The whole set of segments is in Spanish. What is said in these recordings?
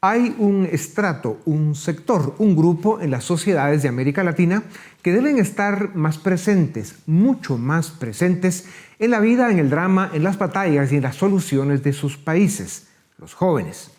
Hay un estrato, un sector, un grupo en las sociedades de América Latina que deben estar más presentes, mucho más presentes en la vida, en el drama, en las batallas y en las soluciones de sus países, los jóvenes.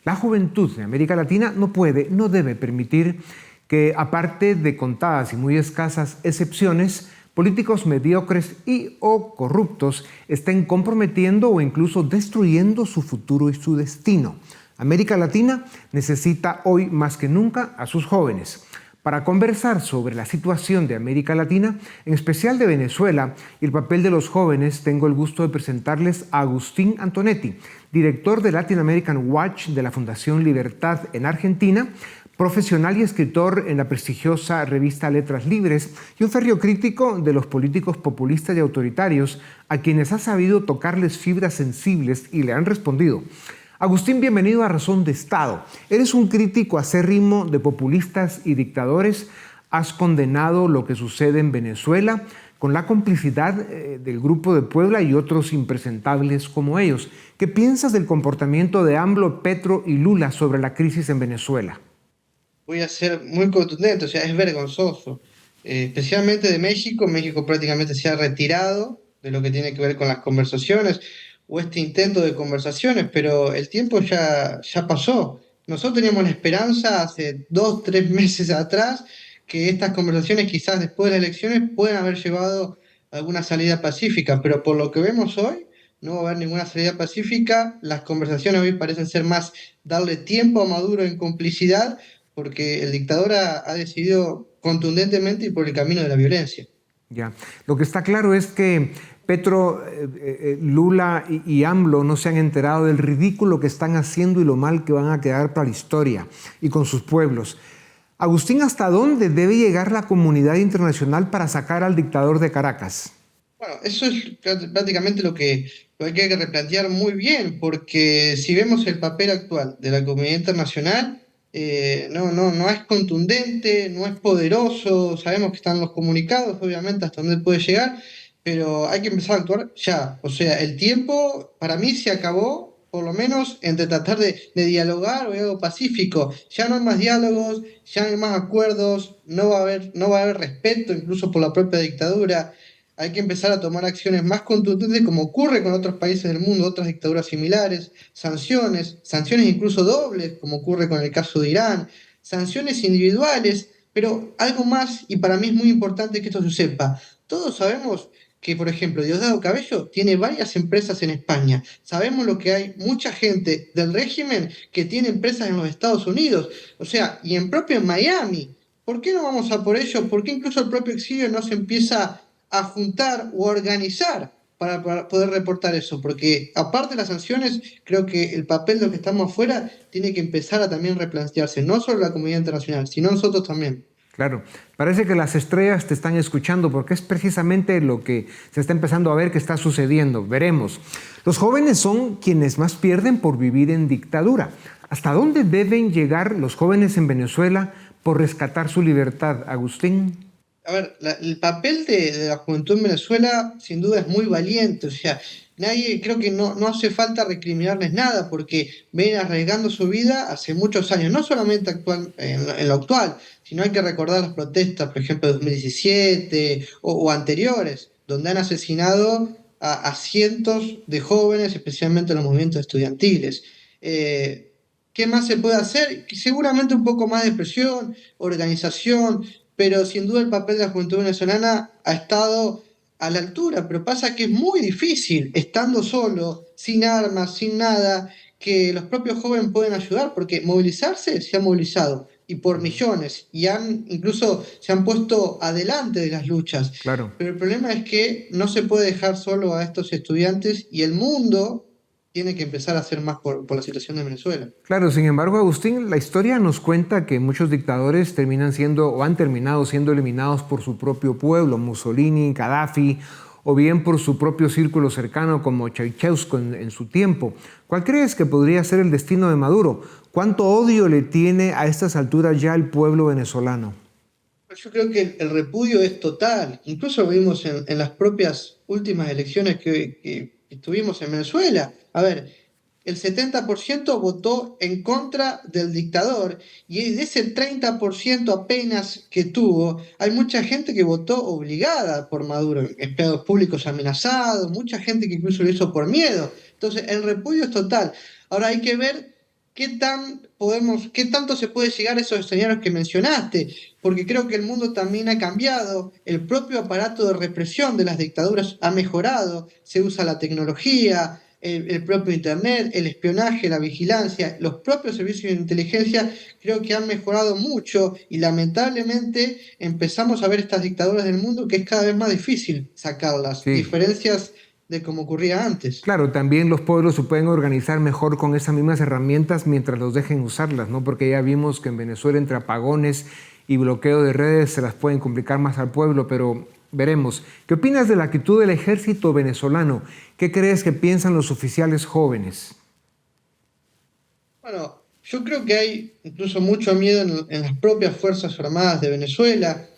La juventud de América Latina no puede, no debe permitir que, aparte de contadas y muy escasas excepciones, políticos mediocres y o corruptos estén comprometiendo o incluso destruyendo su futuro y su destino. América Latina necesita hoy más que nunca a sus jóvenes. Para conversar sobre la situación de América Latina, en especial de Venezuela, y el papel de los jóvenes, tengo el gusto de presentarles a Agustín Antonetti, director de Latin American Watch de la Fundación Libertad en Argentina, profesional y escritor en la prestigiosa revista Letras Libres y un férreo crítico de los políticos populistas y autoritarios a quienes ha sabido tocarles fibras sensibles y le han respondido. Agustín, bienvenido a Razón de Estado. Eres un crítico acérrimo de populistas y dictadores. Has condenado lo que sucede en Venezuela con la complicidad del Grupo de Puebla y otros impresentables como ellos. ¿Qué piensas del comportamiento de AMLO, Petro y Lula sobre la crisis en Venezuela? Voy a ser muy contundente, o sea, es vergonzoso. Especialmente de México. México prácticamente se ha retirado de lo que tiene que ver con las conversaciones o este intento de conversaciones, pero el tiempo ya pasó. Nosotros teníamos la esperanza hace 2, 3 meses atrás que estas conversaciones, quizás después de las elecciones, puedan haber llevado a alguna salida pacífica, pero por lo que vemos hoy, no va a haber ninguna salida pacífica. Las conversaciones hoy parecen ser más darle tiempo a Maduro en complicidad, porque el dictador ha decidido contundentemente ir por el camino de la violencia. Ya. Lo que está claro es que Petro, Lula y AMLO no se han enterado del ridículo que están haciendo y lo mal que van a quedar para la historia y con sus pueblos. Agustín, ¿hasta dónde debe llegar la comunidad internacional para sacar al dictador de Caracas? Bueno, eso es prácticamente lo que hay que replantear muy bien, porque si vemos el papel actual de la comunidad internacional, no es contundente, no es poderoso. Sabemos que están los comunicados, obviamente, hasta dónde puede llegar, pero hay que empezar a actuar ya. O sea, el tiempo para mí se acabó, por lo menos entre tratar de dialogar o algo pacífico. Ya no hay más diálogos, ya no hay más acuerdos, no va a haber respeto incluso por la propia dictadura. Hay que empezar a tomar acciones más contundentes, como ocurre con otros países del mundo, otras dictaduras similares, sanciones incluso dobles, como ocurre con el caso de Irán, sanciones individuales, pero algo más, y para mí es muy importante que esto se sepa. Todos sabemos que, por ejemplo, Diosdado Cabello tiene varias empresas en España. Sabemos lo que hay, mucha gente del régimen que tiene empresas en los Estados Unidos, o sea, y en Miami. ¿Por qué no vamos a por ello? ¿Por qué incluso el propio exilio no se empieza a juntar o organizar para poder reportar eso? Porque aparte de las sanciones, creo que el papel de los que estamos afuera tiene que empezar a también replantearse, no solo la comunidad internacional, sino nosotros también. Claro, parece que las estrellas te están escuchando porque es precisamente lo que se está empezando a ver que está sucediendo. Veremos. Los jóvenes son quienes más pierden por vivir en dictadura. ¿Hasta dónde deben llegar los jóvenes en Venezuela por rescatar su libertad, Agustín? A ver, el papel de la juventud en Venezuela sin duda es muy valiente. O sea, nadie, creo que no hace falta recriminarles nada, porque vienen arriesgando su vida hace muchos años, no solamente en lo actual, sino hay que recordar las protestas, por ejemplo, de 2017 o anteriores, donde han asesinado a cientos de jóvenes, especialmente en los movimientos estudiantiles. ¿Qué más se puede hacer? Seguramente un poco más de presión, organización, pero sin duda el papel de la juventud venezolana ha estado a la altura. Pero pasa que es muy difícil, estando solo, sin armas, sin nada, que los propios jóvenes pueden ayudar, porque movilizarse se ha movilizado y por millones, y incluso se han puesto adelante de las luchas. Claro. Pero el problema es que no se puede dejar solo a estos estudiantes, y el mundo tiene que empezar a hacer más por la situación de Venezuela. Claro, sin embargo, Agustín, la historia nos cuenta que muchos dictadores terminan siendo o han terminado siendo eliminados por su propio pueblo, Mussolini, Gaddafi, o bien por su propio círculo cercano como Ceausescu en su tiempo. ¿Cuál crees que podría ser el destino de Maduro? ¿Cuánto odio le tiene a estas alturas ya el pueblo venezolano? Yo creo que el repudio es total. Incluso lo vimos en las propias últimas elecciones que tuvimos en Venezuela. A ver, el 70% votó en contra del dictador, y de ese 30% apenas que tuvo, hay mucha gente que votó obligada por Maduro, empleados públicos amenazados, mucha gente que incluso lo hizo por miedo. Entonces, el repudio es total. Ahora hay que ver qué tanto se puede llegar a esos escenarios que mencionaste, porque creo que el mundo también ha cambiado, el propio aparato de represión de las dictaduras ha mejorado, se usa la tecnología, el propio Internet, el espionaje, la vigilancia, los propios servicios de inteligencia creo que han mejorado mucho, y lamentablemente empezamos a ver estas dictaduras del mundo que es cada vez más difícil sacarlas, Sí. diferencias de como ocurría antes. Claro, también los pueblos se pueden organizar mejor con esas mismas herramientas mientras los dejen usarlas, ¿no? Porque ya vimos que en Venezuela entre apagones y bloqueo de redes se las pueden complicar más al pueblo, pero veremos. ¿Qué opinas de la actitud del ejército venezolano? ¿Qué crees que piensan los oficiales jóvenes? Bueno, yo creo que hay incluso mucho miedo en las propias Fuerzas Armadas de Venezuela.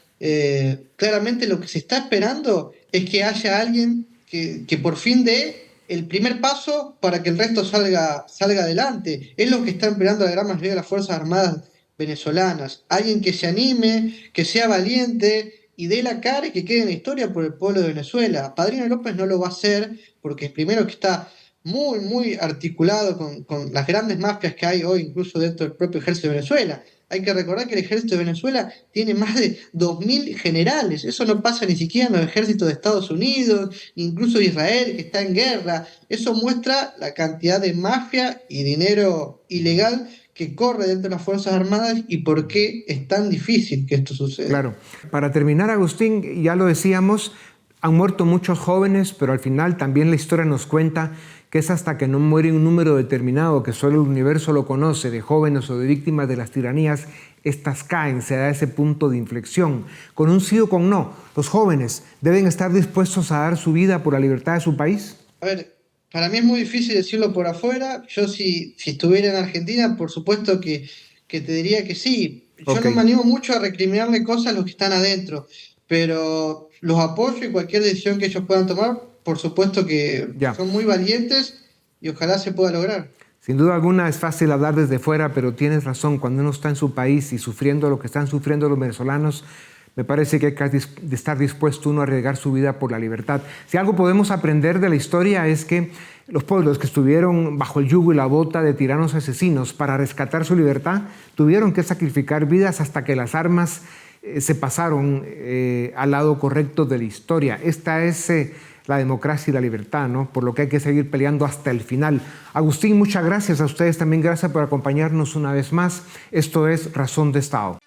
Claramente lo que se está esperando es que haya alguien que por fin dé el primer paso para que el resto salga adelante. Es lo que está esperando la gran mayoría de las Fuerzas Armadas venezolanas. Alguien que se anime, que sea valiente y dé la cara y que quede en la historia por el pueblo de Venezuela. Padrino López no lo va a hacer porque primero que está muy articulado con las grandes mafias que hay hoy, incluso dentro del propio ejército de Venezuela. Hay que recordar que el ejército de Venezuela tiene más de 2.000 generales. Eso no pasa ni siquiera en los ejércitos de Estados Unidos, incluso Israel, que está en guerra. Eso muestra la cantidad de mafia y dinero ilegal que corre dentro de las Fuerzas Armadas y por qué es tan difícil que esto suceda. Claro. Para terminar, Agustín, ya lo decíamos, han muerto muchos jóvenes, pero al final también la historia nos cuenta que es hasta que no muere un número determinado, que solo el universo lo conoce, de jóvenes o de víctimas de las tiranías, estas caen, se da ese punto de inflexión. Con un sí o con no, los jóvenes deben estar dispuestos a dar su vida por la libertad de su país. A ver, para mí es muy difícil decirlo por afuera. Yo si estuviera en Argentina, por supuesto que te diría que sí. Yo Ok, no me animo mucho a recriminarle cosas a los que están adentro, pero los apoyo y cualquier decisión que ellos puedan tomar, por supuesto que ya. son muy valientes y ojalá se pueda lograr. Sin duda alguna es fácil hablar desde fuera, pero tienes razón, cuando uno está en su país y sufriendo lo que están sufriendo los venezolanos, me parece que hay que estar dispuesto uno a arriesgar su vida por la libertad. Si algo podemos aprender de la historia es que los pueblos que estuvieron bajo el yugo y la bota de tiranos asesinos para rescatar su libertad tuvieron que sacrificar vidas hasta que las armas se pasaron al lado correcto de la historia. Esta es la democracia y la libertad, ¿no? Por lo que hay que seguir peleando hasta el final. Agustín, muchas gracias a ustedes también. Gracias por acompañarnos una vez más. Esto es Razón de Estado.